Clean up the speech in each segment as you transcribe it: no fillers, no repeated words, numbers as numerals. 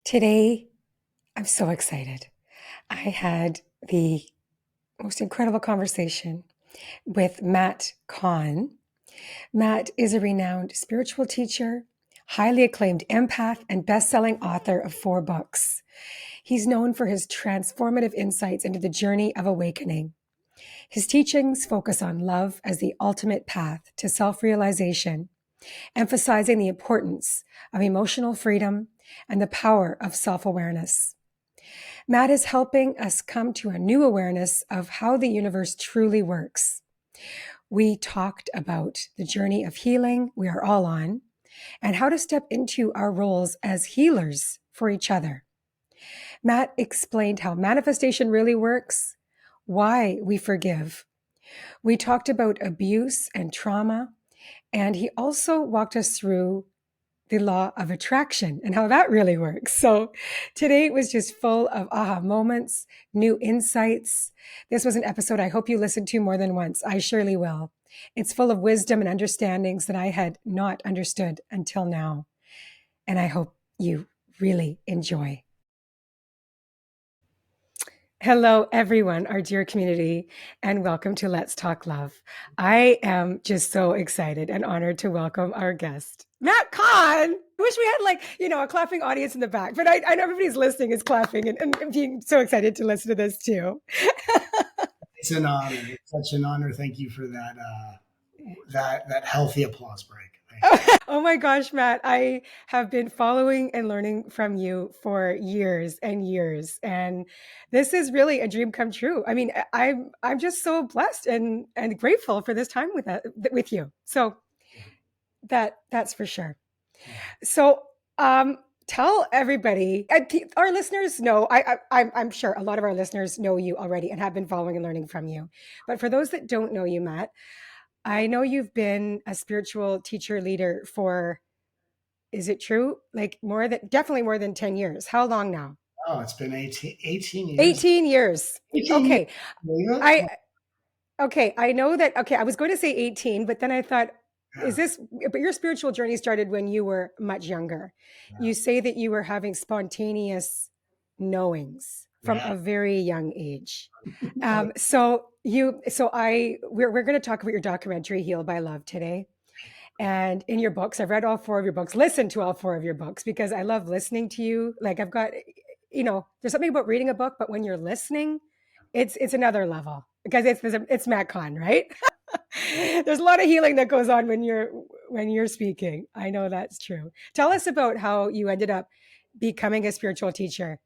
Today, I'm so excited. I had the most incredible conversation with Matt Kahn. Matt is a renowned spiritual teacher, highly acclaimed empath, and best-selling author of 4 books. He's known for his transformative insights into the journey of awakening. His teachings focus on love as the ultimate path to self-realization, emphasizing the importance of emotional freedom and the power of self-awareness. Matt is helping us come to a new awareness of how the universe truly works. We talked about the journey of healing we are all on and how to step into our roles as healers for each other. Matt explained how manifestation really works, why we forgive. We talked about abuse and trauma, and he also walked us through the law of attraction and how that really works. So today was just full of aha moments, new insights. This was an episode I hope you listened to more than once. I surely will. It's full of wisdom and understandings that I had not understood until now. And I hope you really enjoy. Hello, everyone, our dear community, and welcome to Let's Talk Love. I am just so excited and honored to welcome our guest, Matt Kahn. Wish we had a clapping audience in the back, but I know everybody's listening is clapping and being so excited to listen to this too. It's an honor. It's such an honor. Thank you for that healthy applause break. Thank you. Oh my gosh, Matt, I have been following and learning from you for years and years. And this is really a dream come true. I mean, I'm just so blessed and grateful for this time with you. So that's for sure. So tell everybody, our listeners know, I'm sure a lot of our listeners know you already and have been following and learning from you. But for those that don't know you, Matt, I know you've been a spiritual teacher leader for, is it true? Like definitely more than 10 years. How long now? Oh, it's been 18 years. 18 years. 18 years. Okay. I, okay. I know that. Okay. I was going to say 18, but then I thought, Yeah, but your spiritual journey started when you were much younger. You say that you were having spontaneous knowings from yeah, a very young age. yeah. We're going to talk about your documentary, Heal by Love, today. And in your books, I've read all 4 of your books, listened to all 4 of your books because I love listening to you. Like I've got, there's something about reading a book, but when you're listening, it's another level because it's Matt Kahn, right? There's a lot of healing that goes on when you're speaking. I know that's true. Tell us about how you ended up becoming a spiritual teacher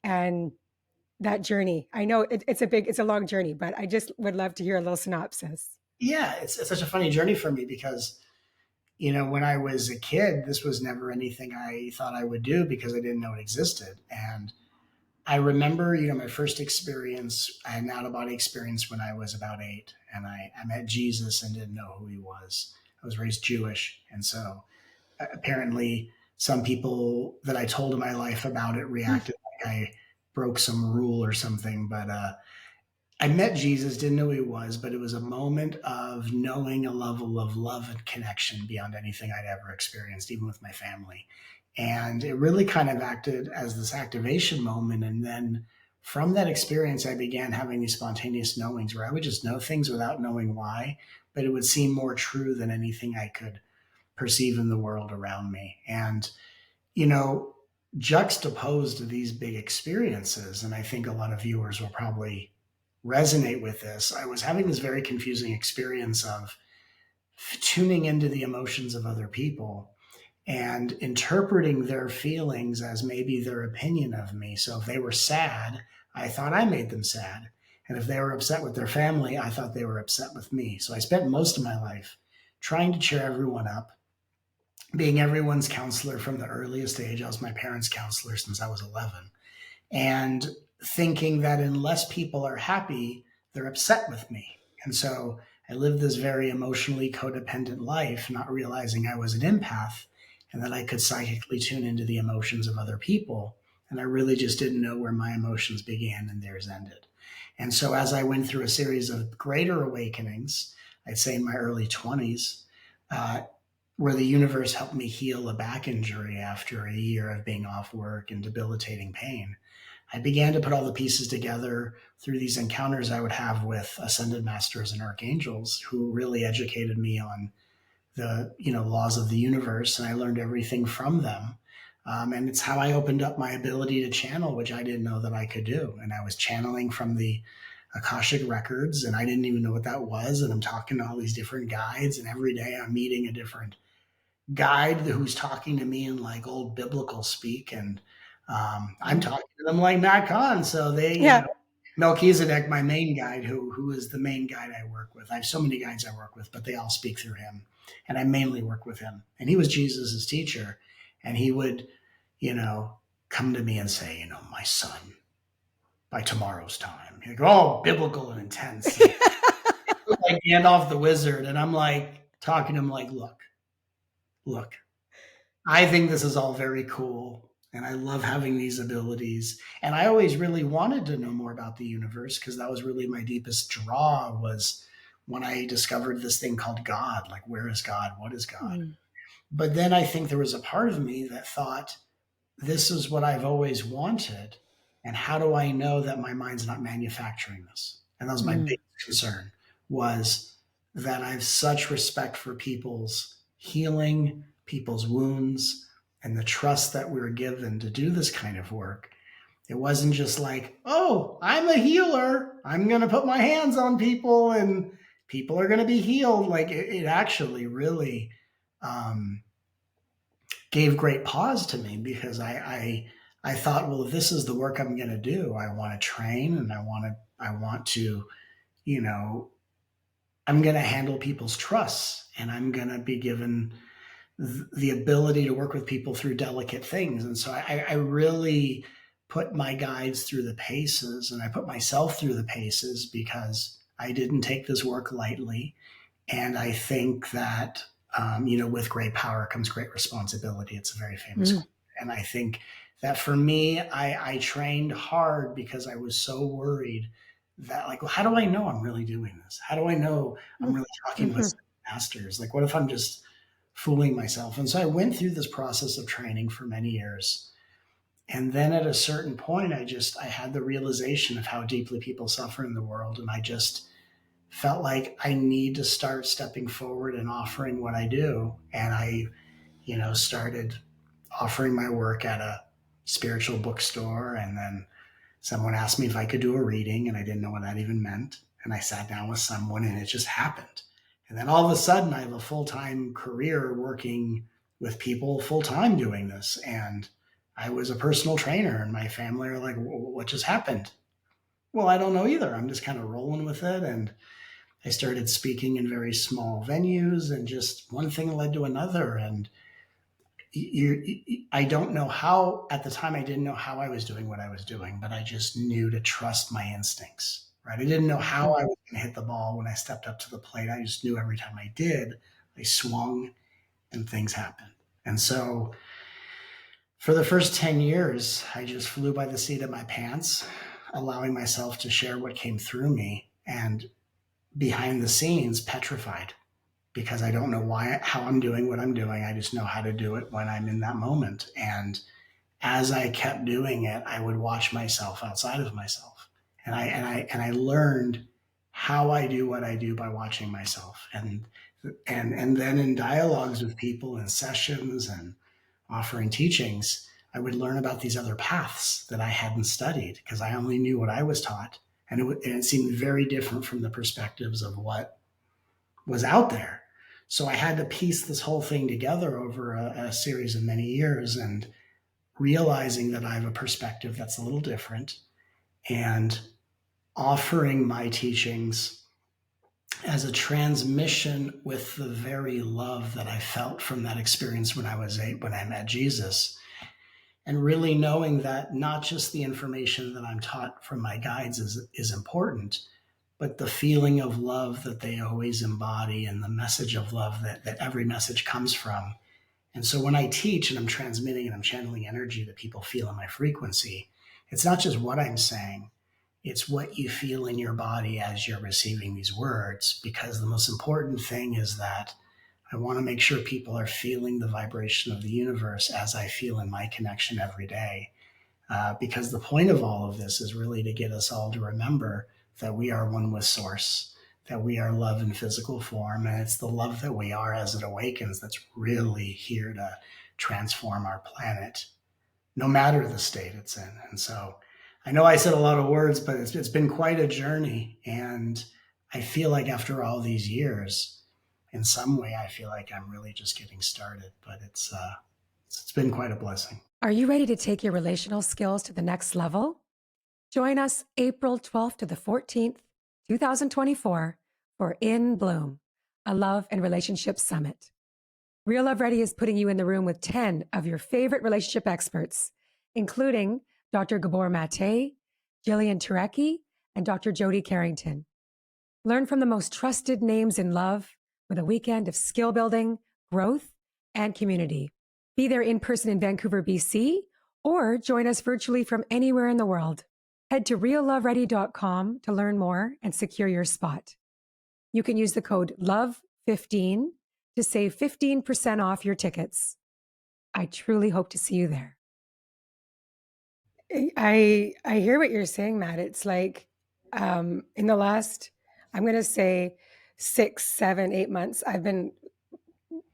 and that journey. I know it's a long journey, but I just would love to hear a little synopsis. Yeah, it's such a funny journey for me because when I was a kid, this was never anything I thought I would do because I didn't know it existed. And I remember, my first experience. I had an out of body experience when I was about 8, and I met Jesus and didn't know who he was. I was raised Jewish, and so apparently some people that I told in my life about it reacted like I broke some rule or something. But I met Jesus, didn't know who he was, but it was a moment of knowing a level of love and connection beyond anything I'd ever experienced, even with my family. And it really kind of acted as this activation moment. And then from that experience, I began having these spontaneous knowings where I would just know things without knowing why, but it would seem more true than anything I could perceive in the world around me. And, you know, juxtaposed to these big experiences, and I think a lot of viewers will probably resonate with this, I was having this very confusing experience of tuning into the emotions of other people and interpreting their feelings as maybe their opinion of me. So if they were sad, I thought I made them sad. And if they were upset with their family, I thought they were upset with me. So I spent most of my life trying to cheer everyone up, being everyone's counselor from the earliest age. I was my parents' counselor since I was 11. And thinking that unless people are happy, they're upset with me. And so I lived this very emotionally codependent life, not realizing I was an empath and that I could psychically tune into the emotions of other people. And I really just didn't know where my emotions began and theirs ended. And so as I went through a series of greater awakenings, I'd say in my early 20s, uh, where the universe helped me heal a back injury after a year of being off work and debilitating pain. I began to put all the pieces together through these encounters I would have with ascended masters and archangels who really educated me on the laws of the universe, and I learned everything from them. And it's how I opened up my ability to channel, which I didn't know that I could do. And I was channeling from the Akashic records, and I didn't even know what that was. And I'm talking to all these different guides, and every day I'm meeting a different guide who's talking to me in like old biblical speak, and I'm Mm. talking to them like Matt Kahn. So they, Yeah. Melchizedek, my main guide, who is the main guide I work with. I have so many guides I work with, but they all speak through him, and I mainly work with him. And he was Jesus's teacher, and he would, you know, come to me and say, my son, by tomorrow's time, he'd go, oh, biblical and intense, and like Gandalf the wizard, and I'm like talking to him like, look, I think this is all very cool. And I love having these abilities. And I always really wanted to know more about the universe because that was really my deepest draw was when I discovered this thing called God. Like, where is God? What is God? Mm. But then I think there was a part of me that thought, this is what I've always wanted. And how do I know that my mind's not manufacturing this? And that was my Mm. big concern was that I have such respect for people's healing, people's wounds, and the trust that we were given to do this kind of work. It wasn't just like, oh, I'm a healer. I'm going to put my hands on people and people are going to be healed. Like it actually really gave great pause to me because I thought, well, if this is the work I'm going to do, I want to train and I want to, you know, I'm going to handle people's trusts and I'm going to be given the ability to work with people through delicate things. And so I really put my guides through the paces and I put myself through the paces because I didn't take this work lightly. And I think that, with great power comes great responsibility. It's a very famous Mm. quote. And I think that for me, I trained hard because I was so worried that, like, well, how do I know I'm really doing this? How do I know I'm Mm. really talking with Mhm. masters? Like, what if I'm just fooling myself? And so I went through this process of training for many years. And then at a certain point, I had the realization of how deeply people suffer in the world. And I just felt like I need to start stepping forward and offering what I do. And I, started offering my work at a spiritual bookstore. And then someone asked me if I could do a reading, and I didn't know what that even meant. And I sat down with someone, and it just happened. And then all of a sudden, I have a full time career working with people full time doing this. And I was a personal trainer, and my family are like, what just happened? Well, I don't know either. I'm just kind of rolling with it. And I started speaking in very small venues, and just one thing led to another. And I don't know how, at the time, I didn't know how I was doing what I was doing, but I just knew to trust my instincts, right? I didn't know how Mm. I was going to hit the ball when I stepped up to the plate. I just knew every time I did, I swung and things happened. And so for the first 10 years, I just flew by the seat of my pants, allowing myself to share what came through me, and behind the scenes, petrified because I don't know how I'm doing what I'm doing. I just know how to do it when I'm in that moment. And as I kept doing it, I would watch myself outside of myself. And I learned how I do what I do by watching myself. And then in dialogues with people in sessions and offering teachings, I would learn about these other paths that I hadn't studied because I only knew what I was taught. And it seemed very different from the perspectives of what was out there. So I had to piece this whole thing together over a series of many years and realizing that I have a perspective that's a little different and offering my teachings as a transmission with the very love that I felt from that experience when I met Jesus, and really knowing that not just the information that I'm taught from my guides is important, but the feeling of love that they always embody and the message of love that every message comes from. And so when I teach and I'm transmitting and I'm channeling energy that people feel in my frequency, it's not just what I'm saying, it's what you feel in your body as you're receiving these words. Because the most important thing is that I want to make sure people are feeling the vibration of the universe as I feel in my connection every day. Because the point of all of this is really to get us all to remember that we are one with Source, that we are love in physical form, and it's the love that we are as it awakens that's really here to transform our planet, no matter the state it's in. And so I know I said a lot of words, but it's been quite a journey. And I feel like after all these years, in some way, I feel like I'm really just getting started, but it's been quite a blessing. Are you ready to take your relational skills to the next level? Join us April 12th to the 14th, 2024 for In Bloom, a love and relationship summit. Real Love Ready is putting you in the room with 10 of your favorite relationship experts, including Dr. Gabor Mate, Jillian Turecki, and Dr. Jody Carrington. Learn from the most trusted names in love with a weekend of skill building, growth, and community. Be there in person in Vancouver, BC, or join us virtually from anywhere in the world. Head to realloveready.com to learn more and secure your spot. You can use the code LOVE15 to save 15% off your tickets. I truly hope to see you there. I hear what you're saying, Matt. It's like in the last, I'm going to say 6, 7, 8 months, I've been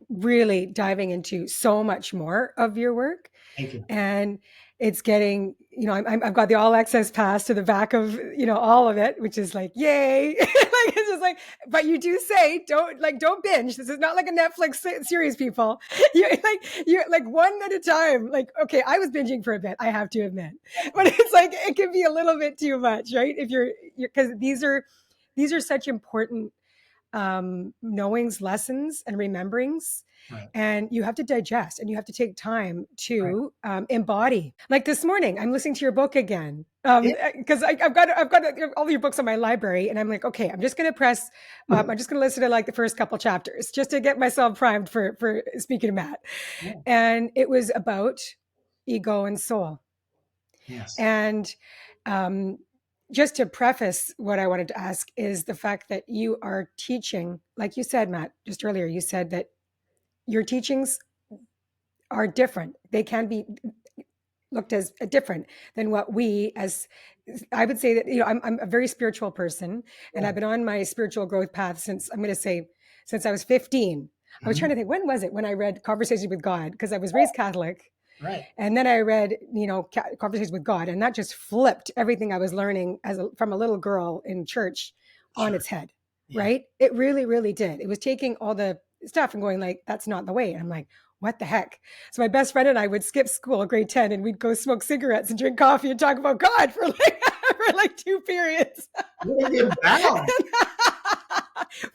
really diving into so much more of your work, Thank you. and it's getting, I've got the all access pass to the back of, all of it, which is like, yay. Like, it's just like, but you do say, don't binge. This is not like a Netflix series, people. You're like one at a time. Like, okay, I was binging for a bit, I have to admit, but it's like, it can be a little bit too much, right? If you're, because these are such important knowings, lessons, and rememberings. Right. And you have to digest and you have to take time Right. to embody. Like this morning, I'm listening to your book again Yeah. because I've got all your books in my library, and I'm like, okay, I'm just going to press. I'm just going to listen to like the first couple chapters just to get myself primed for speaking to Matt. Yeah. And it was about ego and soul. Yes. And um, just to preface what I wanted to ask is the fact that you are teaching, like you said, Matt, just earlier, you said that your teachings are different. They can be looked as different than what we as I would say that, I'm a very spiritual person, and Yeah. I've been on my spiritual growth path since, I'm going to say, since I was 15. I was trying Mhm. to think, when was it when I read Conversations with God? Because I was raised Catholic. Right. And then I read, Conversations with God, and that just flipped everything I was learning from a little girl in church on Sure. its head, Yeah. right? It really, really did. It was taking all the stuff and going like, that's not the way. And I'm like, what the heck? So my best friend and I would skip school, grade 10, and we'd go smoke cigarettes and drink coffee and talk about God for like for like 2 periods. Really get bound.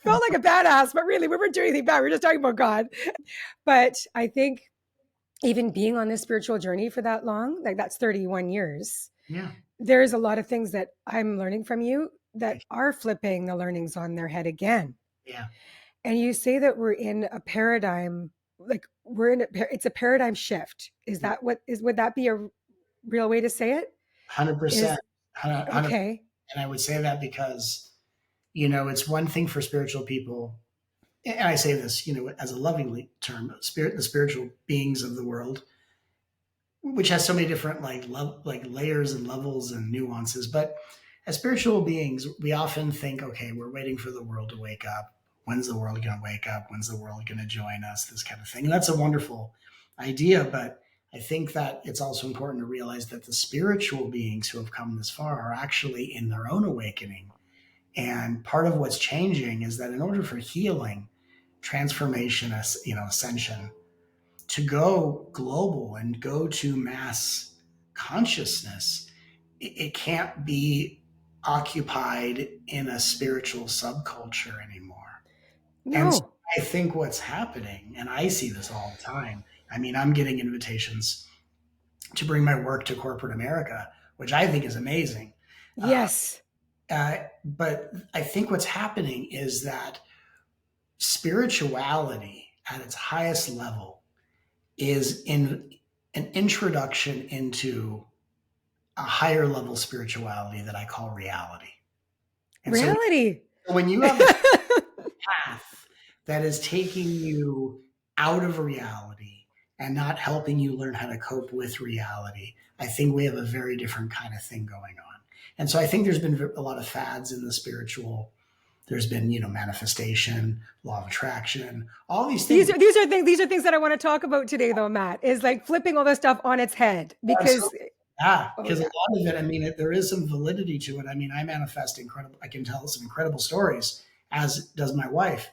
Felt like a badass, but really we weren't doing anything bad. We were just talking about God. But I think even being on this spiritual journey for that long, like that's 31 years, Yeah. there's a lot of things that I'm learning from you that Thank are flipping the learnings on their head again. you. Yeah. And you say that we're in a paradigm, like it's a paradigm shift. Is Yeah. that would that be a real way to say it? 100%. Is 100%. okay. And I would say that because, it's one thing for spiritual people, and I say this, as a loving term, the spiritual beings of the world, which has so many different like layers and levels and nuances. But as spiritual beings, we often think, okay, we're waiting for the world to wake up. When's the world going to wake up? When's the world going to join us? This kind of thing. And that's a wonderful idea, but I think that it's also important to realize that the spiritual beings who have come this far are actually in their own awakening. And part of what's changing is that in order for healing, transformation, ascension, to go global and go to mass consciousness, it can't be occupied in a spiritual subculture anymore. And so No. I think what's happening, and I see this all the time. I mean, I'm getting invitations to bring my work to corporate America, which I think is amazing. Uh, Yes. but I think what's happening is that spirituality at its highest level is in an introduction into a higher level spirituality that I call reality. And so Reality. when you have a path that is taking you out of reality and not helping you learn how to cope with reality, I think we have a very different kind of thing going on. And so I think there's been a lot of fads in the spiritual. There's been, manifestation, law of attraction, all these things. These are things that I want to talk about today, though, Matt, is like flipping all this stuff on its head because, Absolutely. Yeah, oh because a yeah. lot of it, I mean, there is some validity to it. I mean, I manifest incredible, I can tell some incredible stories, as does my wife.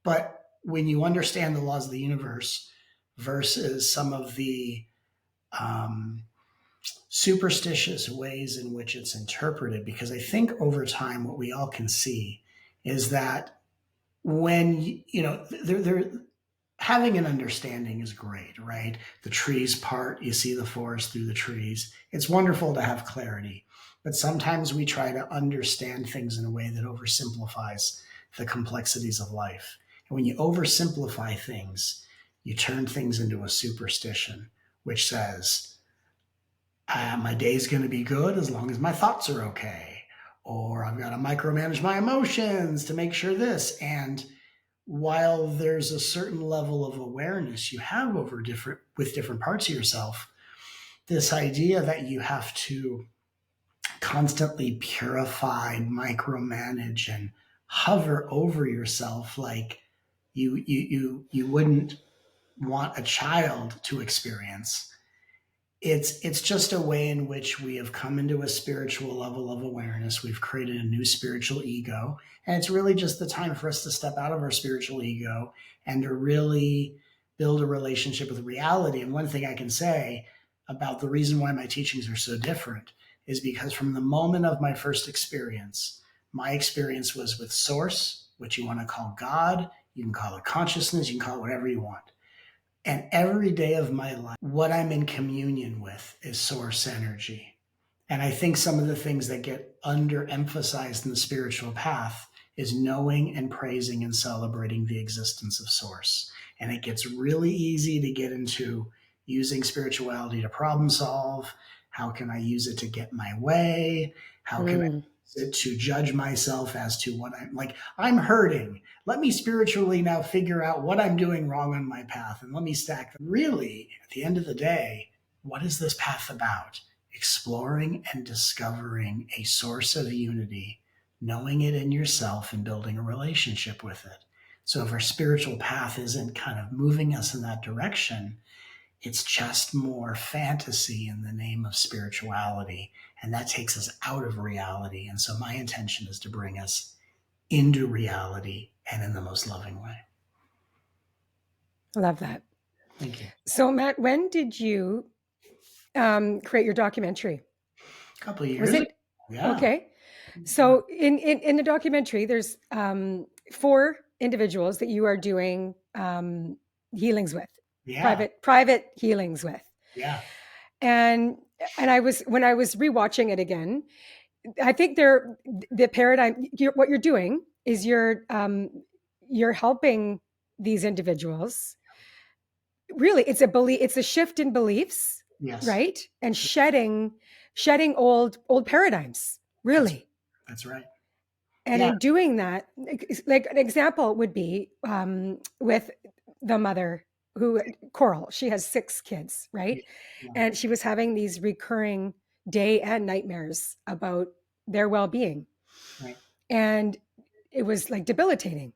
But when you understand the laws of the universe versus some of the um, superstitious ways in which it's interpreted, because I think over time, what we all can see is that when, there having an understanding is great, right? The trees part, you see the forest through the trees. It's wonderful to have clarity, but sometimes we try to understand things in a way that oversimplifies the complexities of life. And when you oversimplify things, you turn things into a superstition, which says, my day's going to be good as long as my thoughts are okay. Or I've got to micromanage my emotions to make sure this. And while there's a certain level of awareness you have over different parts of yourself, this idea that you have to constantly purify, micromanage, and hover over yourself like you wouldn't want a child to experience. It's just a way in which we have come into a spiritual level of awareness. We've created a new spiritual ego, and it's really just the time for us to step out of our spiritual ego and to really build a relationship with reality. And one thing I can say about the reason why my teachings are so different is because from the moment of my first experience, my experience was with source, which you want to call God, you can call it consciousness, you can call it whatever you want. And every day of my life, what I'm in communion with is source energy. And I think some of the things that get underemphasized in the spiritual path is knowing and praising and celebrating the existence of source. And it gets really easy to get into using spirituality to problem solve. How can I use it to get my way? How can I Mm. use it to judge myself as to what I'm like? I'm hurting. Let me spiritually now figure out what I'm doing wrong on my path and let me stack them. Really, at the end of the day, what is this path about? Exploring and discovering a source of unity, knowing it in yourself and building a relationship with it. So if our spiritual path isn't kind of moving us in that direction, it's just more fantasy in the name of spirituality. And that takes us out of reality. And so my intention is to bring us into reality and in the most loving way. Love that. Thank you. So, Matt, when did you create your documentary? A couple of Was years ago. it Yeah. okay? So, in the documentary, there's four individuals that you are doing healings with, Yeah. private healings with, Yeah. and I was when I was rewatching it again, I think the paradigm. What you're doing is you're helping these individuals. Really, it's a shift in beliefs, Yes. right? And shedding old paradigms, That's really. that's right. And Yeah. in doing that, like an example would be with the mother who, Coral, she has 6 kids, Yeah. right? Yeah. And she was having these recurring day and nightmares about their well-being, Right. and it was like debilitating.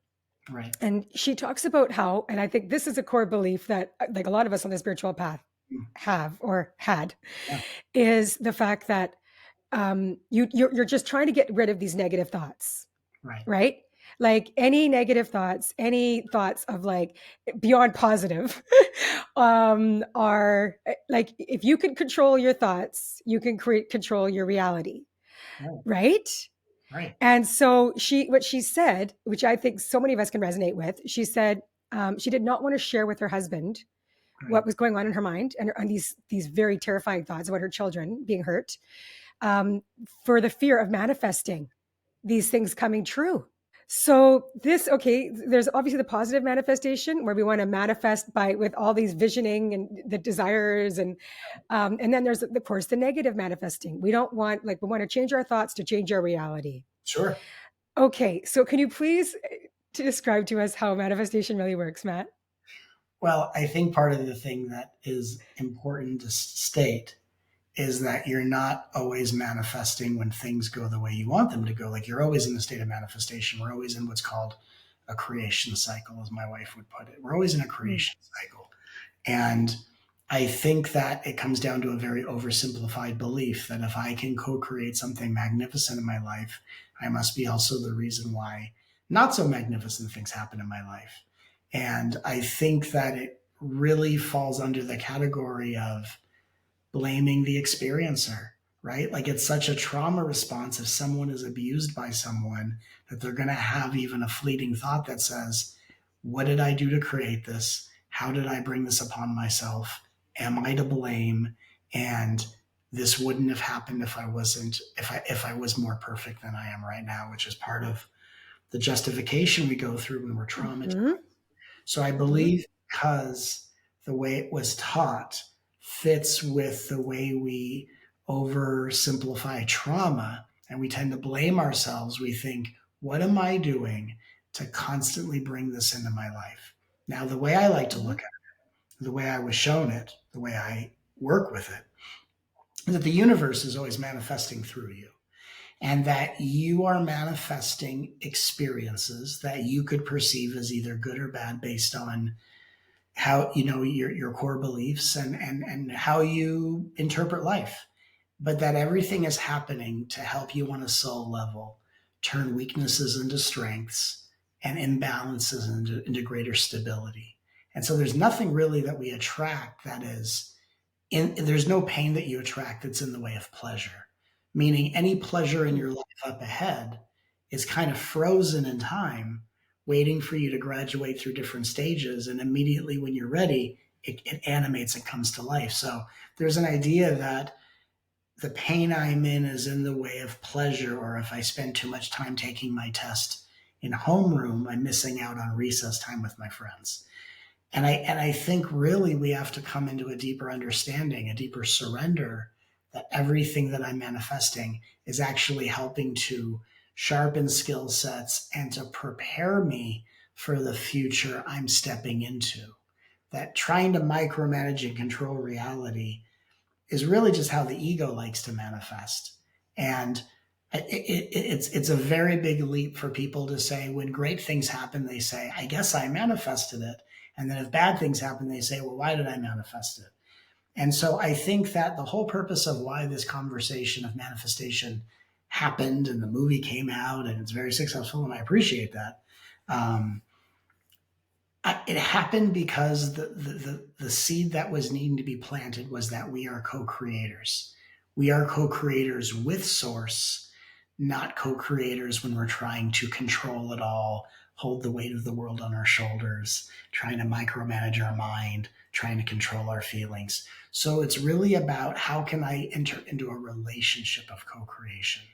Right. And she talks about how, and I think this is a core belief that like a lot of us on the spiritual path Mm. have or had, Yeah. is the fact that you're just trying to get rid of these negative thoughts, Right. right? Like any negative thoughts, any thoughts of like beyond positive, are like if you can control your thoughts, you can control your reality, Right. right? Right. And so what she said, which I think so many of us can resonate with, she said she did not want to share with her husband Right. what was going on in her mind and these very terrifying thoughts about her children being hurt, for the fear of manifesting these things coming true. So okay, there's obviously the positive manifestation where we want to manifest with all these visioning and the desires, and then there's of course the negative manifesting. We don't want we want to change our thoughts to change our reality. Sure. Okay, so can you please to describe to us how manifestation really works, Matt? Well, I think part of the thing that is important to state is that you're not always manifesting when things go the way you want them to go. Like you're always in a state of manifestation. We're always in what's called a creation cycle, as my wife would put it. We're always in a Mm. creation cycle. And I think that it comes down to a very oversimplified belief that if I can co create something magnificent in my life, I must be also the reason why not so magnificent things happen in my life. And I think that it really falls under the category of blaming the experiencer, right? Like it's such a trauma response if someone is abused by someone that they're going to have even a fleeting thought that says, what did I do to create this? How did I bring this upon myself? Am I to blame? And this wouldn't have happened if I wasn't, if I was more perfect than I am right now, which is part of the justification we go through when we're traumatized. Hmm. So I Hmm. believe because the way it was taught fits with the way we oversimplify trauma and we tend to blame ourselves. We think, what am I doing to constantly bring this into my life? Now, the way I like to Hmm. look at it, the way I was shown it, the way I work with it, is that the universe is always manifesting through you and that you are manifesting experiences that you could perceive as either good or bad based on how your core beliefs and how you interpret life, but that everything is happening to help you on a soul level turn weaknesses into strengths and imbalances into greater stability. And so there's nothing really that we attract that is there's no pain that you attract that's in the way of pleasure, meaning any pleasure in your life up ahead is kind of frozen in time, waiting for you to graduate through different stages. And immediately when you're ready, it animates and comes to life. So there's an idea that the pain I'm in is in the way of pleasure, or if I spend too much time taking my test in homeroom, I'm missing out on recess time with my friends. And I think really we have to come into a deeper understanding, a deeper surrender that everything that I'm manifesting is actually helping to sharpen skill sets and to prepare me for the future I'm stepping into. That trying to micromanage and control reality is really just how the ego likes to manifest. And it's a very big leap for people to say when great things happen, they say, I guess I manifested it. And then if bad things happen, they say, well, why did I manifest it? And so I think that the whole purpose of why this conversation of manifestation happened and the movie came out and it's very successful, and I appreciate that. Um, it happened because the seed that was needing to be planted was that we are co-creators. We are co-creators with source, not co-creators when we're trying to control it all, hold the weight of the world on our shoulders, trying to micromanage our mind, trying to control our feelings. So it's really about how can I enter into a relationship of co-creation.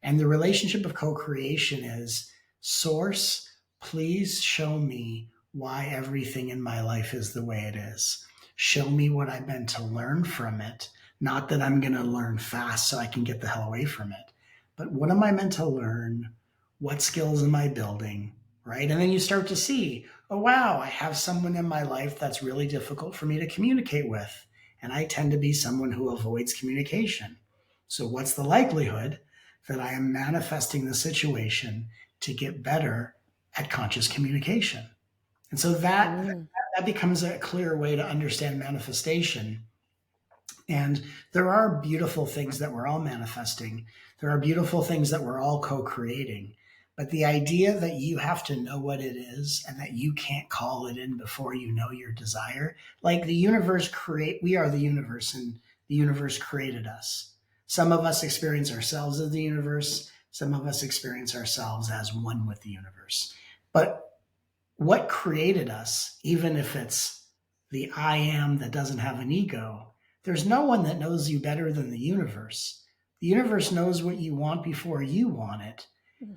And the relationship of co creation is source, please show me why everything in my life is the way it is. Show me what I'm meant to learn from it. Not that I'm going to learn fast so I can get the hell away from it, but what am I meant to learn? What skills am I building? Right. And then you start to see, oh, wow, I have someone in my life that's really difficult for me to communicate with. And I tend to be someone who avoids communication. So, what's the likelihood that I am manifesting the situation to get better at conscious communication? And so Mm. that becomes a clear way to understand manifestation. And there are beautiful things that we're all manifesting. There are beautiful things that we're all co-creating. But the idea that you have to know what it is and that you can't call it in before you know your desire, like the universe we are the universe and the universe created us. Some of us experience ourselves as the universe. Some of us experience ourselves as one with the universe. But what created us, even if it's the I am that doesn't have an ego, there's no one that knows you better than the universe. The universe knows what you want before you want it.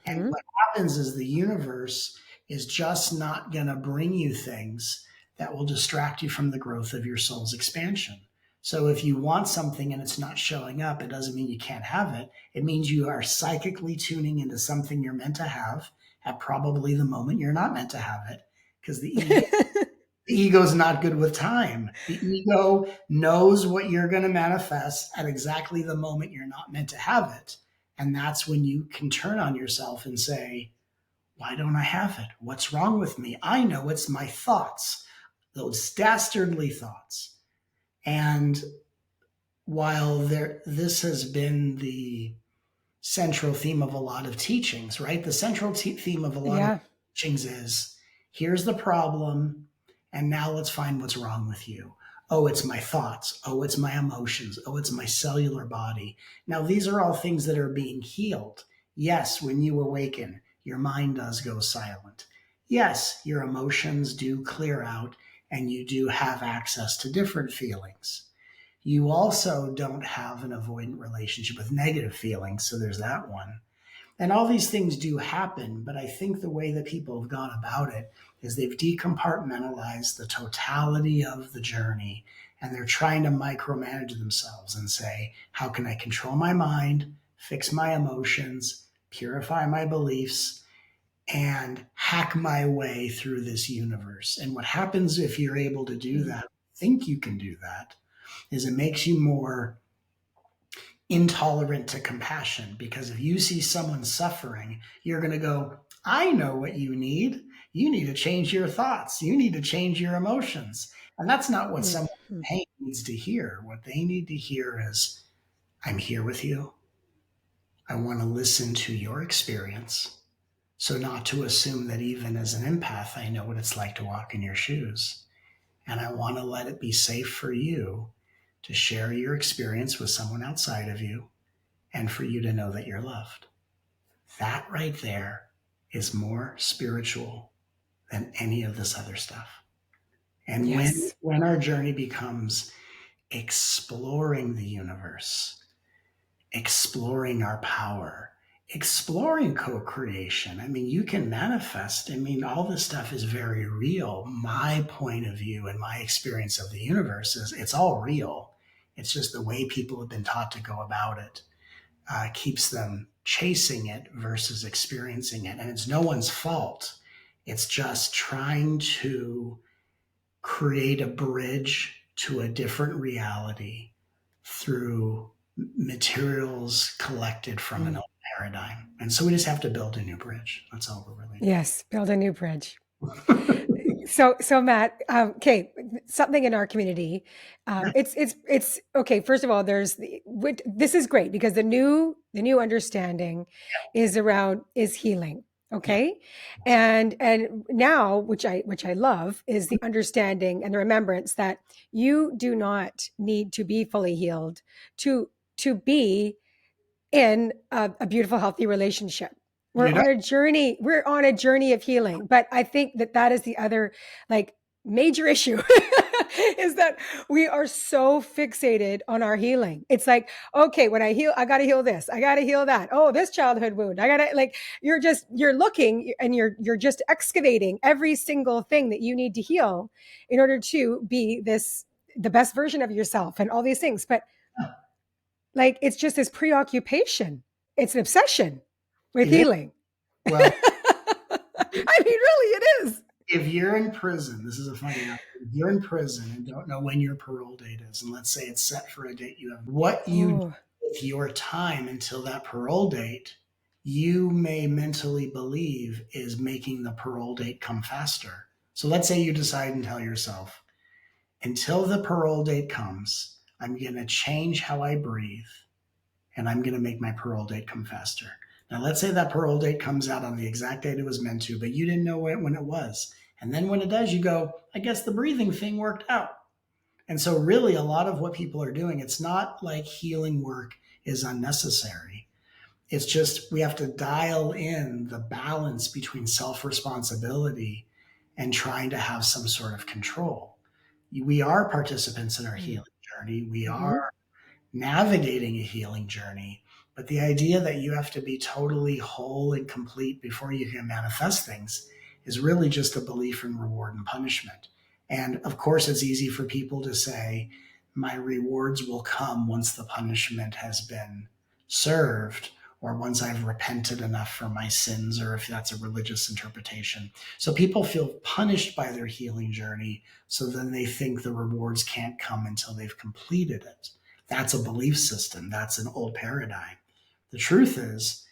And Hmm. what happens is the universe is just not going to bring you things that will distract you from the growth of your soul's expansion. So if you want something and it's not showing up, it doesn't mean you can't have it. It means you are psychically tuning into something you're meant to have at probably the moment you're not meant to have it, because the ego is not good with time. The ego knows what you're going to manifest at exactly the moment you're not meant to have it. And that's when you can turn on yourself and say, why don't I have it? What's wrong with me? I know it's my thoughts, those dastardly thoughts. And while this has been the central theme of a lot of teachings, right? The central theme of a lot of Yeah. teachings is here's the problem, and now let's find what's wrong with you. Oh, it's my thoughts. Oh, it's my emotions. Oh, it's my cellular body. Now, these are all things that are being healed. Yes, when you awaken, your mind does go silent. Yes, your emotions do clear out, and you do have access to different feelings. You also don't have an avoidant relationship with negative feelings, so there's that one. And all these things do happen, but I think the way that people have gone about it is they've decompartmentalized the totality of the journey, and they're trying to micromanage themselves and say, how can I control my mind, fix my emotions, purify my beliefs, and hack my way through this universe? And what happens if you're able to do Mm. that, think you can do that, is it makes you more intolerant to compassion, because if you see someone suffering, you're going to go, I know what you need. You need to change your thoughts. You need to change your emotions. And that's not what someone Mhm. in pain needs to hear. What they need to hear is, I'm here with you. I want to listen to your experience. So, not to assume that even as an empath, I know what it's like to walk in your shoes. And I want to let it be safe for you to share your experience with someone outside of you, and for you to know that you're loved. That right there is more spiritual than any of this other stuff. And Yes. when our journey becomes exploring the universe, exploring our power, exploring co-creation. I mean, you can manifest. I mean, all this stuff is very real. My point of view and my experience of the universe is it's all real. It's just the way people have been taught to go about it keeps them chasing it versus experiencing it. And it's no one's fault. It's just trying to create a bridge to a different reality through materials collected from an Mm. old paradigm. And so we just have to build a new bridge. That's all we're really Yes. Build a new bridge. doing. So Matt, okay, something in our community. It's okay. First of all, this is great because the new understanding is around is healing. Yeah. Okay, and now which I love is the understanding and the remembrance that you do not need to be fully healed to be in a beautiful, healthy relationship. We're You know, on a journey. We're on a journey of healing. But I think that is the other like major issue is that we are so fixated on our healing. It's like, okay, when I heal, I got to heal this. I got to heal that. Oh, this childhood wound. I got to like, you're looking and you're just excavating every single thing that you need to heal in order to be the best version of yourself and all these things. But like it's just this preoccupation. It's an obsession with it is. healing. Well, I mean, really, it is. if you're in prison, this is a funny one. If you're in prison and don't know when your parole date is, and let's say it's set for a date you have, what you do Oh, with your time until that parole date, you may mentally believe is making the parole date come faster. So let's say you decide and tell yourself, until the parole date comes, I'm going to change how I breathe, and I'm going to make my parole date come faster. Now, let's say that parole date comes out on the exact date it was meant to, but you didn't know when it was. And then when it does, you go, I guess the breathing thing worked out. And so, really, a lot of what people are doing, it's not like healing work is unnecessary. It's just we have to dial in the balance between self responsibility and trying to have some sort of control. We are participants in our healing journey. We mm-hmm. are navigating a healing journey. But the idea that you have to be totally whole and complete before you can manifest things is really just a belief in reward and punishment. And of course, it's easy for people to say, my rewards will come once the punishment has been served, or once I've repented enough for my sins, or if that's a religious interpretation. So people feel punished by their healing journey, so then they think the rewards can't come until they've completed it. That's a belief system, that's an old paradigm. The truth is,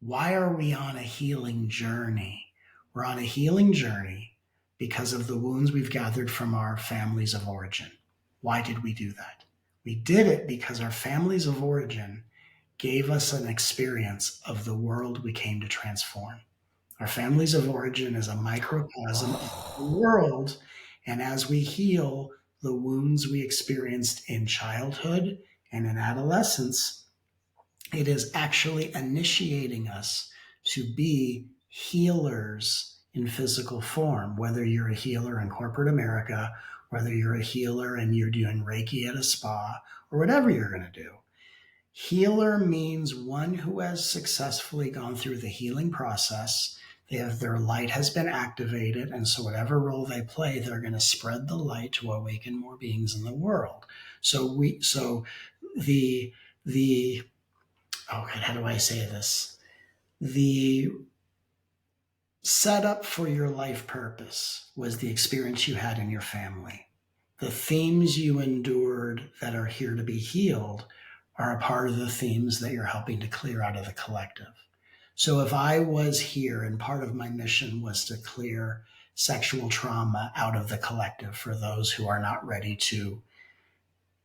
why are we on a healing journey? We're on a healing journey because of the wounds we've gathered from our families of origin. Why did we do that? We did it because our families of origin gave us an experience of the world we came to transform. Our families of origin is a microcosm of the world, and as we heal the wounds we experienced in childhood and in adolescence, it is actually initiating us to be healers in physical form, whether you're a healer in corporate America, whether you're a healer and you're doing Reiki at a spa, or whatever you're going to do. Healer means one who has successfully gone through the healing process. Their light has been activated, and so whatever role they play, they're going to spread the light to awaken more beings in the world. So the oh God, how do I say this? The setup for your life purpose was the experience you had in your family. The themes you endured that are here to be healed are a part of the themes that you're helping to clear out of the collective. So if I was here and part of my mission was to clear sexual trauma out of the collective for those who are not ready to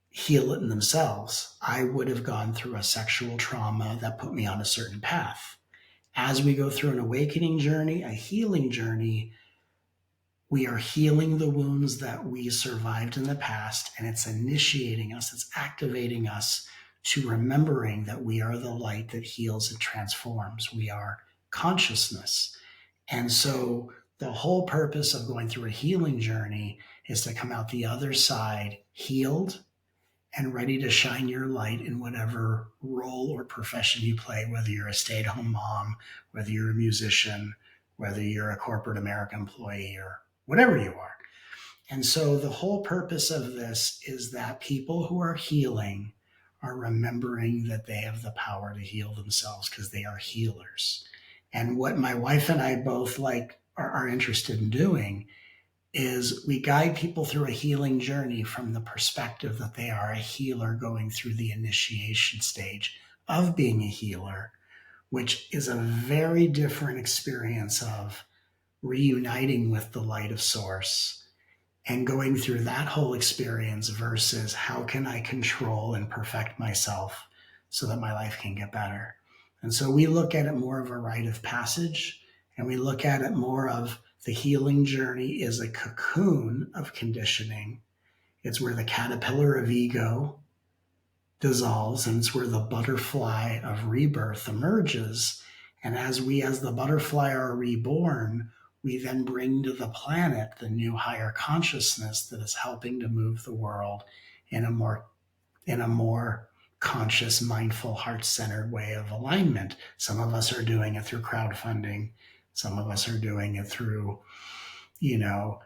heal it in themselves, I would have gone through a sexual trauma that put me on a certain path. As we go through an awakening journey, a healing journey, we are healing the wounds that we survived in the past, and it's initiating us, it's activating us to remembering that we are the light that heals and transforms. We are consciousness. And so the whole purpose of going through a healing journey is to come out the other side healed and ready to shine your light in whatever role or profession you play, whether you're a stay at home mom, whether you're a musician, whether you're a corporate American employee, or whatever you are. And so the whole purpose of this is that people who are healing are remembering that they have the power to heal themselves because they are healers. And what my wife and I both are interested in doing is we guide people through a healing journey from the perspective that they are a healer going through the initiation stage of being a healer, which is a very different experience of reuniting with the light of source and going through that whole experience versus how can I control and perfect myself so that my life can get better. And so we look at it more of a rite of passage, and we look at it more of the healing journey is a cocoon of conditioning. It's where the caterpillar of ego dissolves, and it's where the butterfly of rebirth emerges. And as we, as the butterfly, are reborn, we then bring to the planet the new higher consciousness that is helping to move the world in a more conscious, mindful, heart-centered way of alignment. Some of us are doing it through crowdfunding. Some of us are doing it through, you know,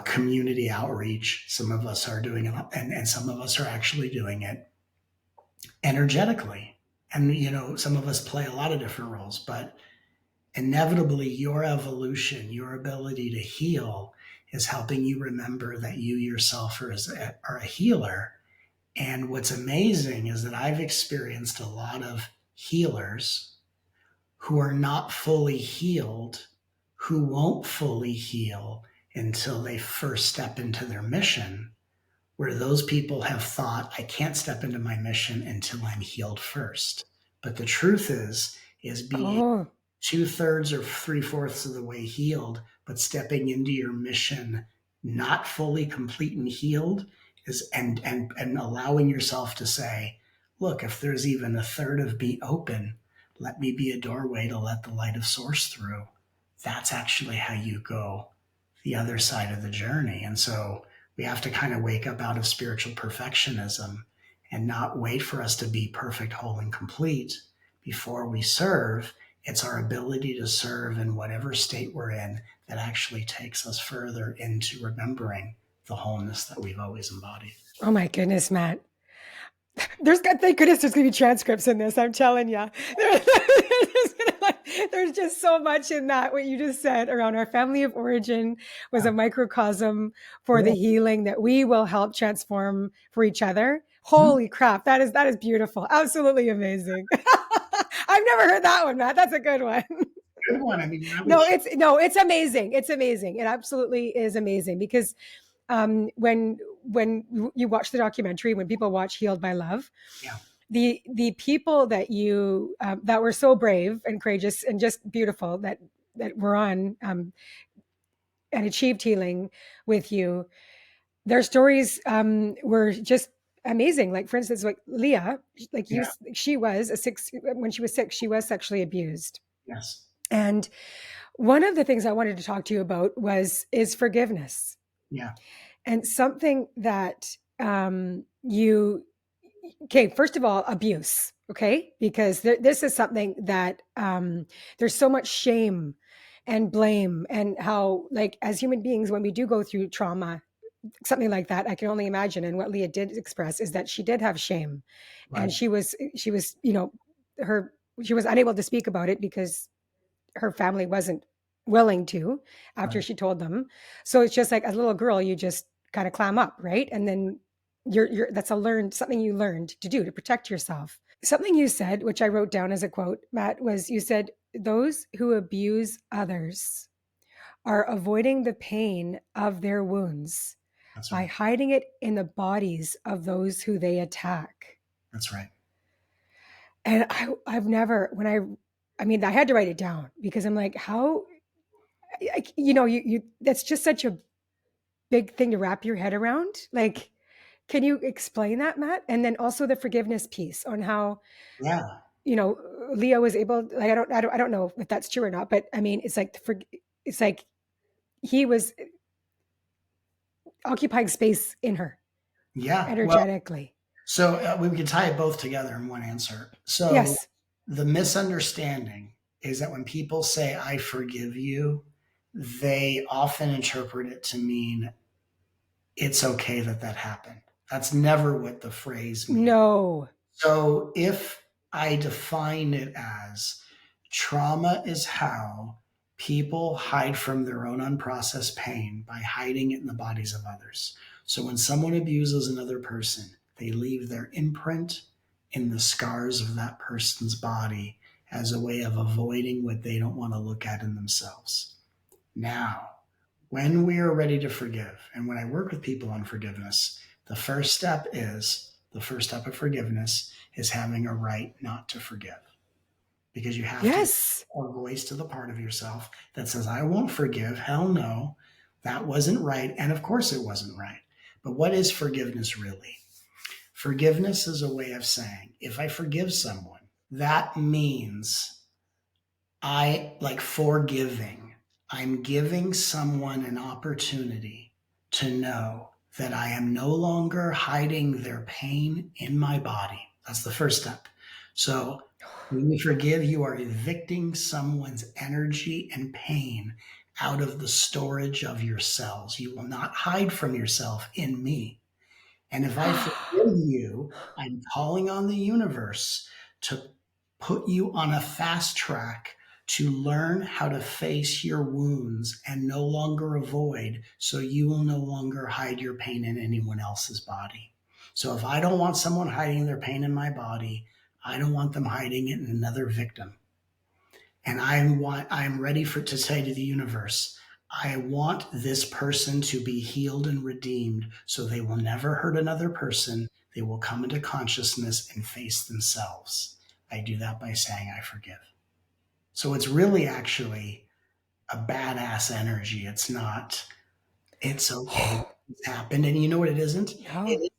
community outreach. Some of us are doing it, and some of us are actually doing it energetically. And, some of us play a lot of different roles, but inevitably your evolution, your ability to heal is helping you remember that you yourself are a healer. And what's amazing is that I've experienced a lot of healers who are not fully healed, who won't fully heal until they first step into their mission, where those people have thought, I can't step into my mission until I'm healed first. But the truth is being Oh, two-thirds or three-fourths of the way healed, but stepping into your mission not fully complete and healed is and allowing yourself to say, look, if there's even a third of me open, let me be a doorway to let the light of source through. That's actually how you go the other side of the journey. And so we have to kind of wake up out of spiritual perfectionism and not wait for us to be perfect, whole, and complete before we serve. It's our ability to serve in whatever state we're in that actually takes us further into remembering the wholeness that we've always embodied. oh my goodness, Matt. Thank goodness there's going to be transcripts in this. I'm telling you, there's just so much in that. What you just said around our family of origin was Yeah. a microcosm for Yeah. the healing that we will help transform for each other. Mhm. Holy crap. That is beautiful. Absolutely amazing. I've never heard that one, Matt. That's a good one. Good one. I mean, I No, was, it's amazing. It's amazing. It absolutely is amazing because when you watch the documentary, when people watch Healed by Love, yeah, the people that you that were so brave and courageous and just beautiful that were on and achieved healing with you, their stories were just amazing. Like for instance, like Leah, like you, yeah, she was a six when she was 6, she was sexually abused, yes, and one of the things I wanted to talk to you about was is forgiveness yeah, and something that you okay, first of all, abuse, okay, because this is something that there's so much shame and blame, and how like as human beings when we do go through trauma, something like that, I can only imagine, and what Leah did express is that she did have shame, and right, she was her she was unable to speak about it because her family wasn't willing to after right. she told them. So it's just like as a little girl, you just kind of clam up, right? And then you're that's a learned something you learned to do to protect yourself. Something you said, which I wrote down as a quote, Matt, was you said, those who abuse others are avoiding the pain of their wounds That's by right. hiding it in the bodies of those who they attack. That's right. And I've never, when I mean, I had to write it down because I'm like, how you that's just such a big thing to wrap your head around. Like, can you explain that, Matt? And then also the forgiveness piece on how, Yeah, you know, Leo was able, like, I don't know if that's true or not, but I mean, it's like he was occupying space in her yeah. Well, energetically. so we can tie it both together in one answer. So Yes. the misunderstanding is that when people say, I forgive you, they often interpret it to mean it's okay that that happened. That's never what the phrase means. No. So if I define it as trauma is how people hide from their own unprocessed pain by hiding it in the bodies of others. So when someone abuses another person, they leave their imprint in the scars of that person's body as a way of avoiding what they don't want to look at in themselves. Now, when we are ready to forgive, and when I work with people on forgiveness, the first step of forgiveness is having a right not to forgive. Because you have to give Yes. a voice to the part of yourself that says, I won't forgive. Hell no. That wasn't right. And of course it wasn't right. But what is forgiveness really? Forgiveness is a way of saying, if I forgive someone, that means I like forgiving. I'm giving someone an opportunity to know that I am no longer hiding their pain in my body. That's the first step. So when you forgive, you are evicting someone's energy and pain out of the storage of your cells. You will not hide from yourself in me. And if I forgive you, I'm calling on the universe to put you on a fast track to learn how to face your wounds and no longer avoid, so you will no longer hide your pain in anyone else's body. So if I don't want someone hiding their pain in my body, I don't want them hiding it in another victim. And I'm ready for to say to the universe, I want this person to be healed and redeemed so they will never hurt another person. They will come into consciousness and face themselves. I do that by saying I forgive. So it's really actually a badass energy. It's not, it's okay that this happened. And you know what it isn't? No. It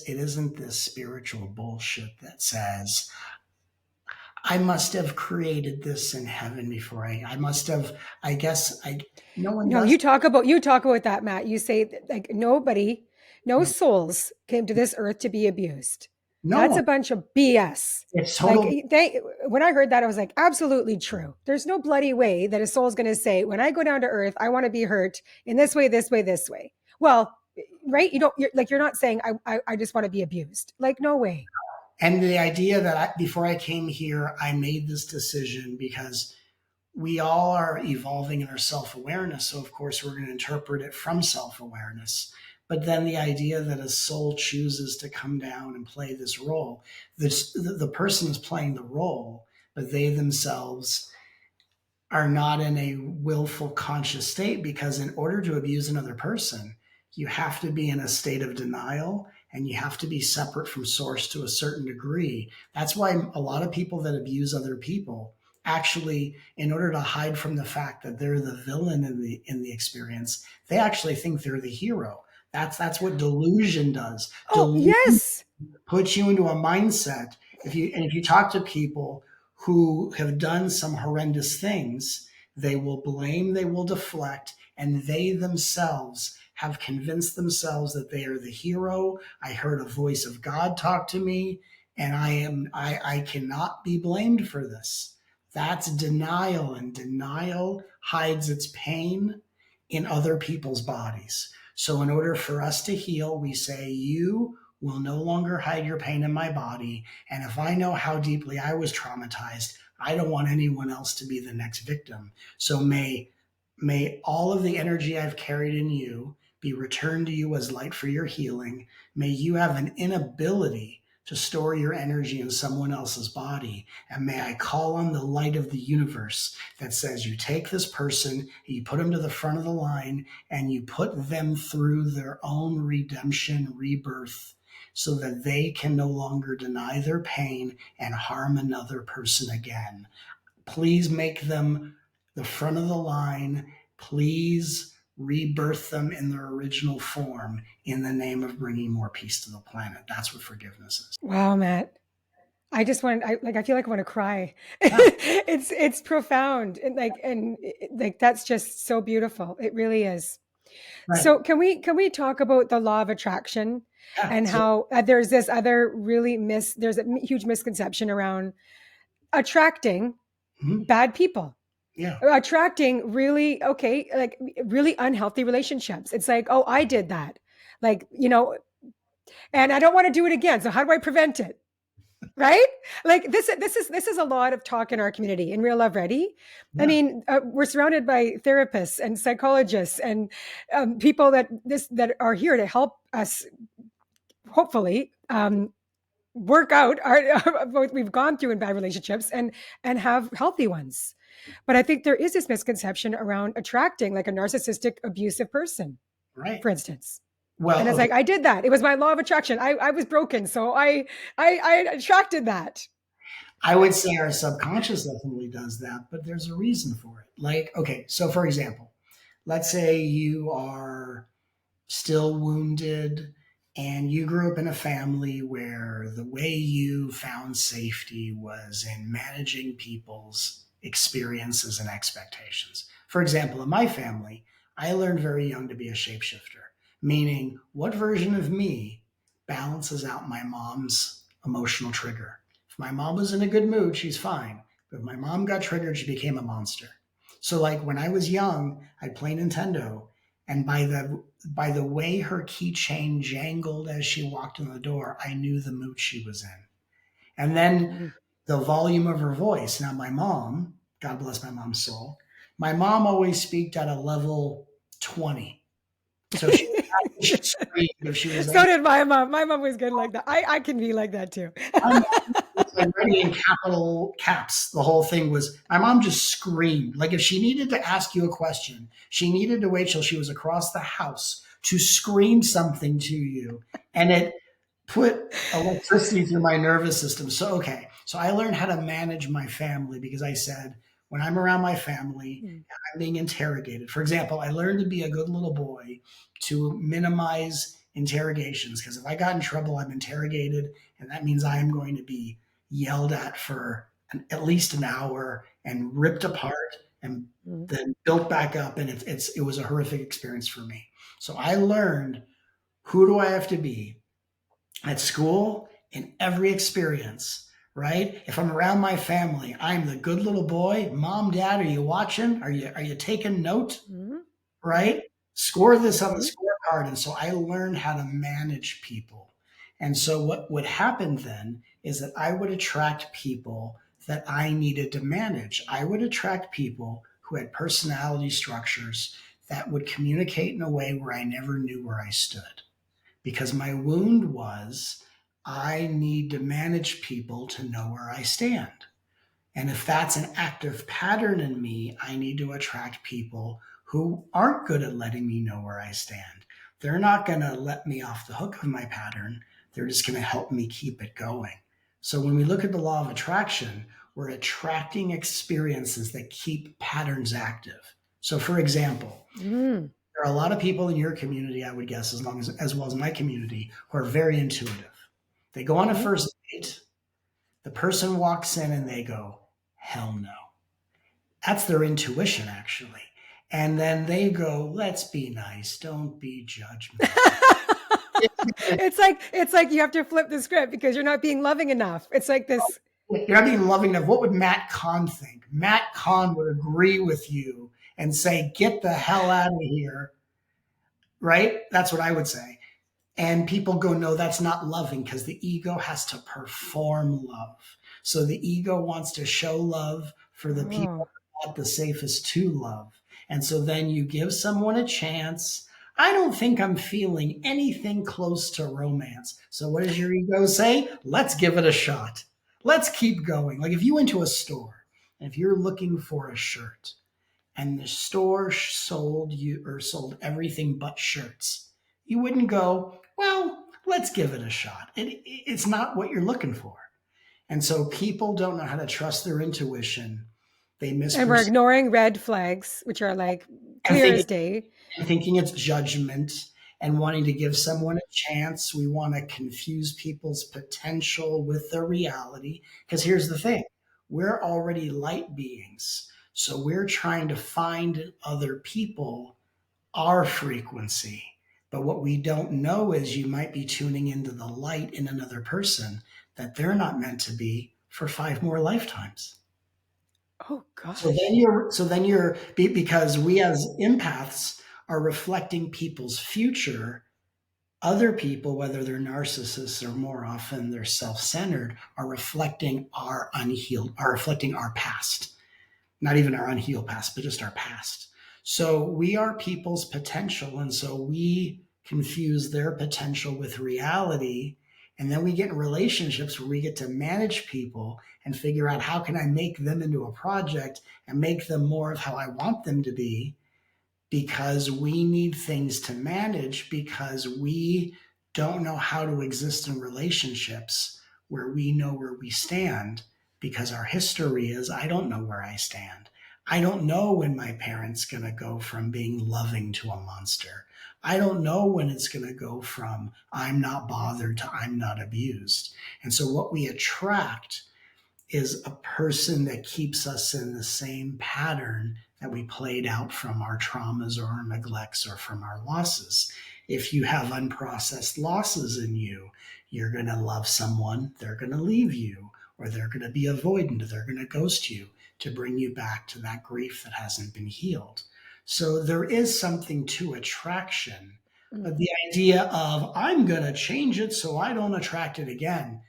isn't this spiritual bullshit that says, I must have created this in heaven before I must have, I guess I, no one No, does. you talk about that, Matt. You say that, like nobody, no No, souls came to this earth to be abused. no That's one. a bunch of BS. It's Like total. when I heard that, I was like, absolutely true. There's no bloody way that a soul's going to say, when I go down to earth, I want to be hurt in this way, this way, this way. Well, right? You don't, you're like, you're not saying, I just want to be abused. Like, no way. And the idea that before I came here, I made this decision because we all are evolving in our self awareness. So, of course, we're going to interpret it from self awareness. But then the idea that a soul chooses to come down and play this role, the person is playing the role, but they themselves are not in a willful conscious state, because in order to abuse another person, you have to be in a state of denial and you have to be separate from source to a certain degree. That's why a lot of people that abuse other people actually, in order to hide from the fact that they're the villain in the experience, they actually think they're the hero. That's what delusion does. Oh, yes. Puts you into a mindset. If you talk to people who have done some horrendous things, they will blame, they will deflect, and they themselves have convinced themselves that they are the hero. I heard a voice of God talk to me, and I cannot be blamed for this. That's denial, and denial hides its pain in other people's bodies. So in order for us to heal, we say, you will no longer hide your pain in my body. And if I know how deeply I was traumatized, I don't want anyone else to be the next victim. So may all of the energy I've carried in you be returned to you as light for your healing. May you have an inability to store your energy in someone else's body. And may I call on the light of the universe that says, you take this person, you put them to the front of the line, and you put them through their own redemption, rebirth, so that they can no longer deny their pain and harm another person again. Please make them the front of the line. Please rebirth them in their original form in the name of bringing more peace to the planet. That's what forgiveness is. Wow, Matt. I just want, I feel like I want to cry. Yeah, It's profound. Like, that's just so beautiful. It really is. right. So can we talk about the law of attraction Yeah, and so, how there's this other there's a huge misconception around attracting mhm, bad people, yeah, attracting really, okay, like really unhealthy relationships. It's like, oh, I did that. Like, and I don't want to do it again. So how do I prevent it? Right? Like this is a lot of talk in our community in Real Love Ready. I yeah, mean, we're surrounded by therapists and psychologists and people that are here to help us, hopefully, work out what we've gone through in bad relationships and have healthy ones. But I think there is this misconception around attracting like a narcissistic, abusive person, right. for instance. And Well, it's okay. like, I did that. It was my law of attraction. I was broken, so I attracted that. I would say our subconscious definitely does that, but there's a reason for it. Like, okay, so for example, let's say you are still wounded, and you grew up in a family where the way you found safety was in managing people's experiences and expectations. For example, in my family, I learned very young to be a shapeshifter, meaning what version of me balances out my mom's emotional trigger. If my mom was in a good mood, she's fine. But if my mom got triggered, she became a monster. So, like when I was young, I'd play Nintendo, and by the way her keychain jangled as she walked in the door, I knew the mood she was in. And then Mhm. the volume of her voice. Now, my mom, God bless my mom's soul, my mom always speak at a level 20. So she was happy, she screamed if she was So angry. did my mom. My mom was good like that. I can be like that too. My mom was like writing in capital caps. The whole thing was my mom just screamed. Like if she needed to ask you a question, she needed to wait till she was across the house to scream something to you. And it put electricity through my nervous system. So, okay. So I learned how to manage my family because I said, when I'm around my family, Mm, I'm being interrogated. For example, I learned to be a good little boy to minimize interrogations, because if I got in trouble, I'm interrogated, and that means I am going to be yelled at for at least an hour and ripped apart and mm, then built back up. And it was a horrific experience for me. So I learned, who do I have to be at school, in every experience, right? If I'm around my family, I'm the good little boy. Mom, dad, are you watching? Are you taking note? mm, mm, Right? Score this on the mm. scoreboard. hard. And so I learned how to manage people. And so what would happen then is that I would attract people that I needed to manage. I would attract people who had personality structures that would communicate in a way where I never knew where I stood. Because my wound was I need to manage people to know where I stand. And if that's an active pattern in me, I need to attract people who aren't good at letting me know where I stand. They're not going to let me off the hook of my pattern. They're just going to help me keep it going. So when we look at the law of attraction, we're attracting experiences that keep patterns active. So, for example, Mm. there are a lot of people in your community, I would guess, as well as my community, who are very intuitive. They go on a Mm. first date, the person walks in and they go, hell no. That's their intuition, actually. And then they go, let's be nice, don't be judgmental. It's like you have to flip the script because you're not being loving enough. It's like this. You're not being loving enough. What would Matt Kahn think? Matt Kahn would agree with you and say, get the hell out of here, right? That's what I would say. And people go, no, that's not loving because the ego has to perform love. So the ego wants to show love for the Oh. people not the safest to love. And so then you give someone a chance. I don't think I'm feeling anything close to romance. So what does your ego say? Let's give it a shot. Let's keep going. Like if you went to a store and if you're looking for a shirt and the store sold everything but shirts, you wouldn't go, well, let's give it a shot. It's not what you're looking for. And so people don't know how to trust their intuition. They And we're misperceive ignoring red flags, which are like and clear as day. thinking it's judgment and wanting to give someone a chance. We want to confuse people's potential with their reality. Because here's the thing, we're already light beings. So we're trying to find in other people our frequency. But what we don't know is you might be tuning into the light in another person that they're not meant to be for 5 more lifetimes. Oh So then gosh. because we as empaths are reflecting people's future, other people, whether they're narcissists or more often they're self-centered, are reflecting our past. Not even our unhealed past, but just our past. So we are people's potential. And so we confuse their potential with reality. And then we get in relationships where we get to manage people and figure out how can I make them into a project and make them more of how I want them to be, because we need things to manage because we don't know how to exist in relationships where we know where we stand, because our history is I don't know where I stand. I don't know when my parent's going to go from being loving to a monster. I don't know when it's going to go from I'm not bothered to I'm not abused. And so what we attract is a person that keeps us in the same pattern that we played out from our traumas or our neglects or from our losses. If you have unprocessed losses in you, you're going to love someone, they're going to leave you, or they're going to be avoidant, they're going to ghost you to bring you back to that grief that hasn't been healed. So there is something to attraction, Mm. but the idea of I'm going to change it so I don't attract it again,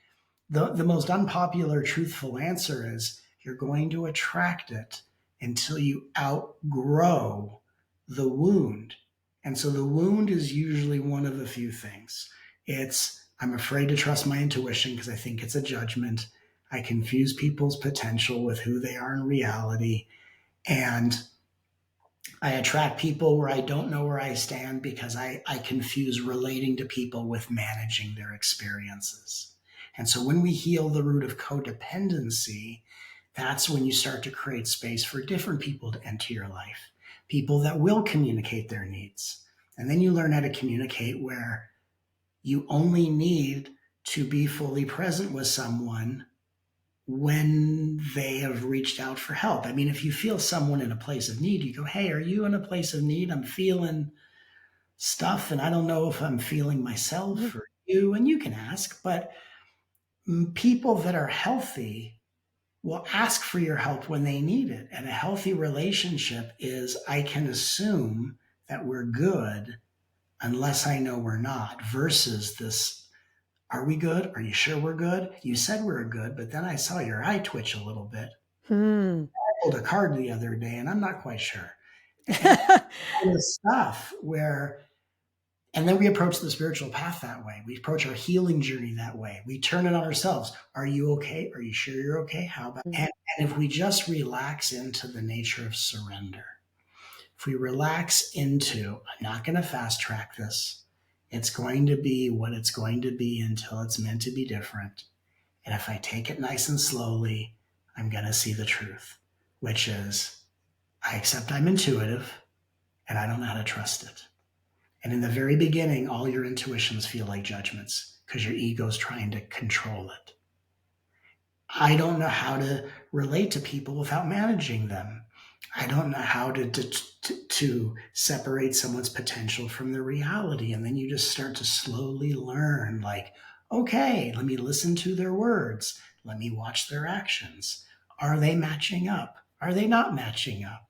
the most unpopular truthful answer is you're going to attract it until you outgrow the wound. And so the wound is usually one of a few things. It's I'm afraid to trust my intuition because I think it's a judgment. I confuse people's potential with who they are in reality. And I attract people where I don't know where I stand because I confuse relating to people with managing their experiences. And so when we heal the root of codependency, that's when you start to create space for different people to enter your life, people that will communicate their needs. And then you learn how to communicate where you only need to be fully present with someone when they have reached out for help. I mean, if you feel someone in a place of need, you go, hey, are you in a place of need? I'm feeling stuff and I don't know if I'm feeling myself or you. And you can ask, but people that are healthy will ask for your help when they need it. And a healthy relationship is I can assume that we're good unless I know we're not, versus this, are we good? Are you sure we're good? You said we were good, but then I saw your eye twitch a little bit. Hmm. I pulled a card the other day and I'm not quite sure. And all this stuff where, and then we approach the spiritual path that way. We approach our healing journey that way. We turn it on ourselves. Are you okay? Are you sure you're okay? How about, and if we just relax into the nature of surrender, if we relax into, I'm not going to fast track this. It's going to be what it's going to be until it's meant to be different. And if I take it nice and slowly, I'm going to see the truth, which is I accept I'm intuitive and I don't know how to trust it. And in the very beginning, all your intuitions feel like judgments because your ego's trying to control it. I don't know how to relate to people without managing them. I don't know how to separate someone's potential from the reality. And then you just start to slowly learn, like, okay, let me listen to their words. Let me watch their actions. Are they matching up? Are they not matching up?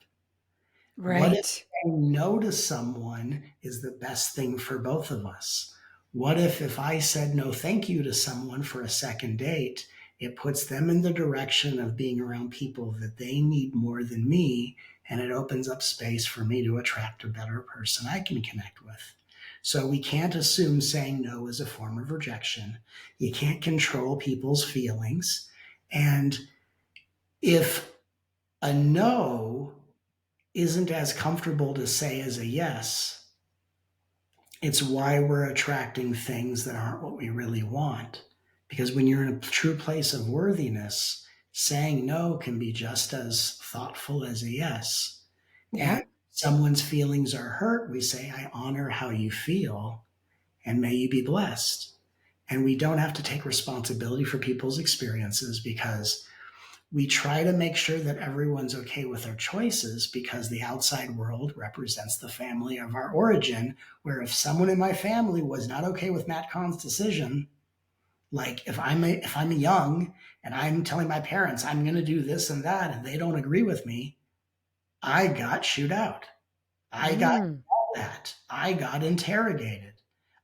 What if Right. saying no to someone is the best thing for both of us? What if I said no thank you to someone for a second date, it puts them in the direction of being around people that they need more than me, and it opens up space for me to attract a better person I can connect with. So we can't assume saying no is a form of rejection. You can't control people's feelings. And if a no isn't as comfortable to say as a yes, it's why we're attracting things that aren't what we really want. Because when you're in a true place of worthiness, saying no can be just as thoughtful as a yes. And Yeah. someone's feelings are hurt, we say, I honor how you feel and may you be blessed. And we don't have to take responsibility for people's experiences because we try to make sure that everyone's okay with our choices because the outside world represents the family of our origin. Where if someone in my family was not okay with Matt Kahn's decision, like if I'm young and I'm telling my parents I'm going to do this and that, and they don't agree with me, I got chewed out. I got Mm. that. I got interrogated.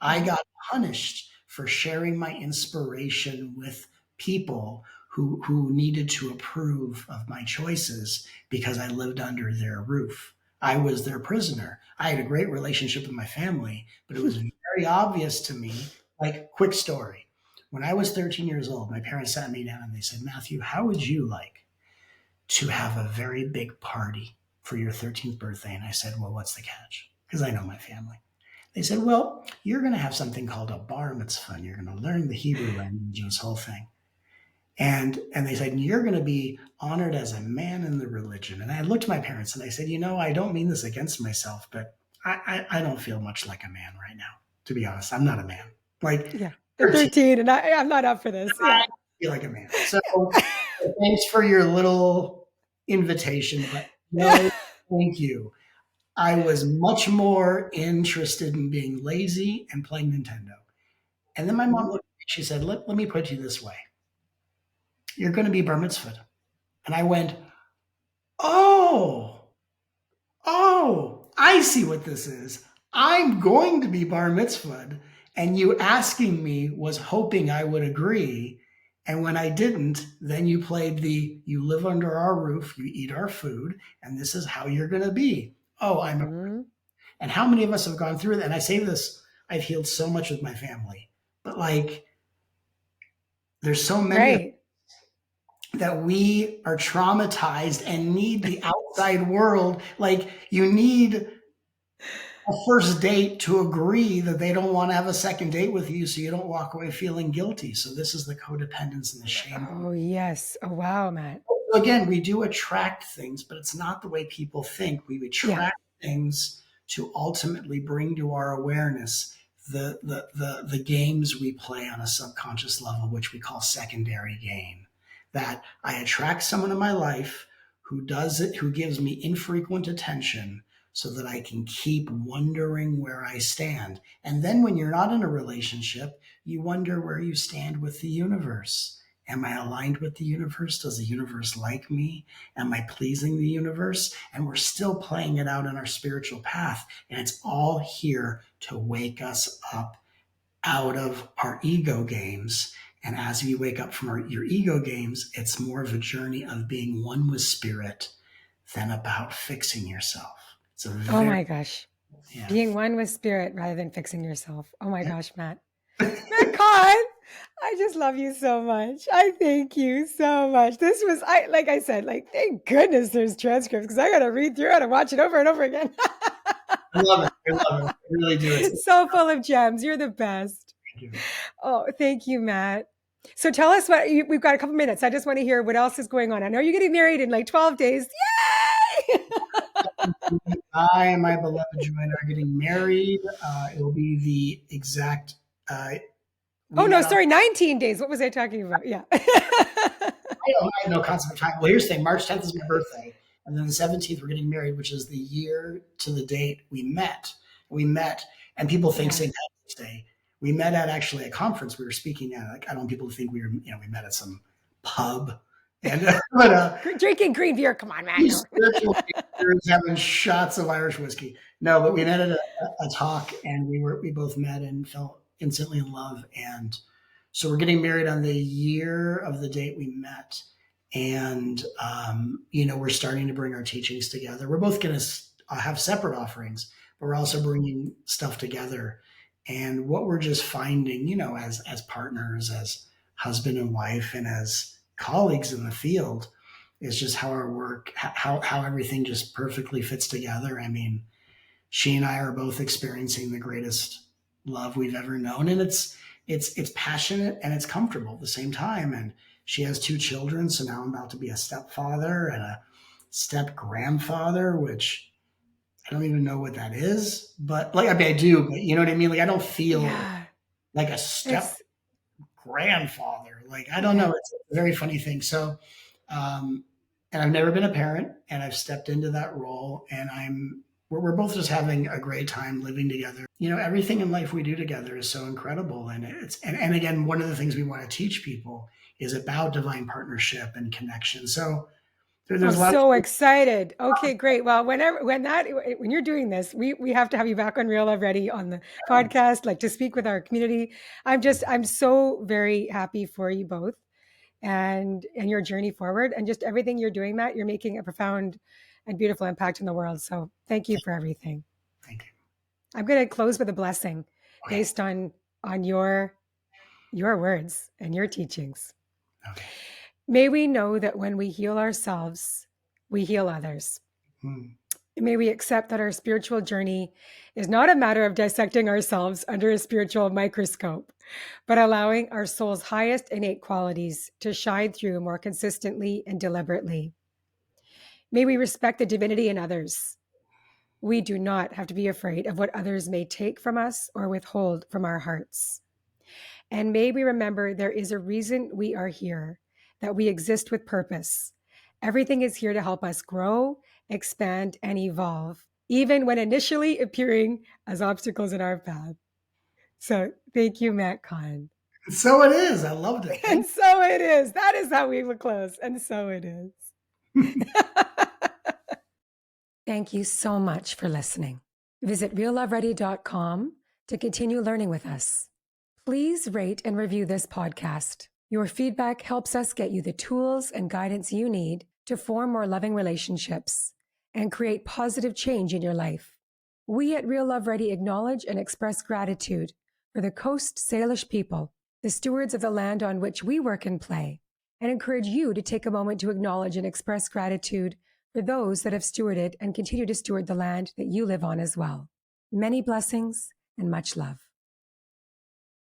I Hmm. got punished for sharing my inspiration with people who needed to approve of my choices because I lived under their roof. I was their prisoner. I had a great relationship with my family, but it was very obvious to me. Like, quick story. When I was 13 years old, my parents sat me down and they said, Matthew, how would you like to have a very big party for your 13th birthday? And I said, well, what's the catch? Because I know my family. They said, well, you're going to have something called a bar mitzvah. And you're going to learn the Hebrew language and this whole thing. And they said, you're going to be honored as a man in the religion. And I looked at my parents and I said, I don't mean this against myself, but I don't feel much like a man right now. To be honest, I'm not a man. Like Yeah. At 13, 13, and I'm not up for this. Yeah. feel like a man. So thanks for your little invitation, but Yeah. no, thank you. I was much more interested in being lazy and playing Nintendo. And then my mom Mhm. looked at me, she said, let me put you this way. You're going to be bar mitzvahed. And I went, oh, I see what this is. I'm going to be bar mitzvahed. And you asking me was hoping I would agree. And when I didn't, then you played the you live under our roof, you eat our food, and this is how you're going to be. Oh, Mhm. and how many of us have gone through that? And I say this, I've healed so much with my family, but like there's so many of Right. that we are traumatized and need the outside world. Like you need a first date to agree that they don't want to have a second date with you so you don't walk away feeling guilty. So this is the codependence and the shame. Oh, yes. Oh, wow, Matt. Again, we do attract things, but it's not the way people think. We Yeah. attract things to ultimately bring to our awareness the games we play on a subconscious level, which we call secondary gain. That I attract someone in my life who does it, who gives me infrequent attention so that I can keep wondering where I stand. And then when you're not in a relationship, you wonder where you stand with the universe. Am I aligned with the universe? Does the universe like me? Am I pleasing the universe? And we're still playing it out on our spiritual path. And it's all here to wake us up out of our ego games. And as you wake up from your ego games, it's more of a journey of being one with spirit than about fixing yourself. It's a Oh very, my gosh. yeah. Being one with spirit rather than fixing yourself. Oh my gosh, Matt. Matt Kahn, I just love you so much. I thank you so much. This was, like I said, like, thank goodness there's transcripts because I got to read through it and watch it over and over again. I love it. I love it. I really do. It's So full of gems. You're the best. thank you. Oh, thank you, Matt. So tell us we've got a couple minutes. I just want to hear what else is going on. I know you're getting married in like 12 days. Yay! I and my beloved Joanna are getting married. It'll be the exact. We Oh, no, met on. sorry, 19 days. What was I talking about? Yeah. I have no concept of time. Well, here's the thing: March 10th is my birthday, and then the 17th we're getting married, which is the year to the date we met. We met, and people think Yeah. St. Patrick's Day. We met at actually a conference we were speaking at. Like I don't want people to think we met at some pub, and but Drinking green beer. Come on, Matt. these No. spiritual figures having shots of Irish whiskey. No, but we met at a talk, and we both met and fell instantly in love. And so we're getting married on the year of the date we met, and we're starting to bring our teachings together. We're both going to have separate offerings, but we're also bringing stuff together. And what we're just finding, as partners, as husband and wife, and as colleagues in the field is just how our work, how everything just perfectly fits together. I mean, she and I are both experiencing the greatest love we've ever known, and it's passionate and it's comfortable at the same time. And she has two children, so now I'm about to be a stepfather and a step grandfather, which I don't even know what that is, but like I mean I do, but you know what I mean. Like I don't feel Yeah. like a step It's, grandfather. Like I don't yeah. know. It's a very funny thing. So, um, and I've never been a parent, and I've stepped into that role, and we're both just having a great time living together. Everything in life we do together is so incredible, and and again, one of the things we want to teach people is about divine partnership and connection. So I'm there's a lot of so excited. Okay, great. Well, when you're doing this, we have to have you back on Real Love Ready on the podcast, like to speak with our community. I'm so very happy for you both and your journey forward and just everything you're doing, Matt. You're making a profound and beautiful impact in the world. So thank you for everything. thank you. I'm going to close with a blessing Okay, based on your words and your teachings. okay. May we know that when we heal ourselves, we heal others. Hmm. May we accept that our spiritual journey is not a matter of dissecting ourselves under a spiritual microscope, but allowing our soul's highest innate qualities to shine through more consistently and deliberately. May we respect the divinity in others. We do not have to be afraid of what others may take from us or withhold from our hearts. And may we remember there is a reason we are here, that we exist with purpose. Everything is here to help us grow, expand, and evolve, even when initially appearing as obstacles in our path. So thank you, Matt Kahn. So it is. I loved it. And Thank so it is. That is how we will close. And so it is. you. Thank you so much for listening. Visit realloveready.com to continue learning with us. Please rate and review this podcast. Your feedback helps us get you the tools and guidance you need to form more loving relationships and create positive change in your life. We at Real Love Ready acknowledge and express gratitude for the Coast Salish people, the stewards of the land on which we work and play, and encourage you to take a moment to acknowledge and express gratitude for those that have stewarded and continue to steward the land that you live on as well. Many blessings and much love.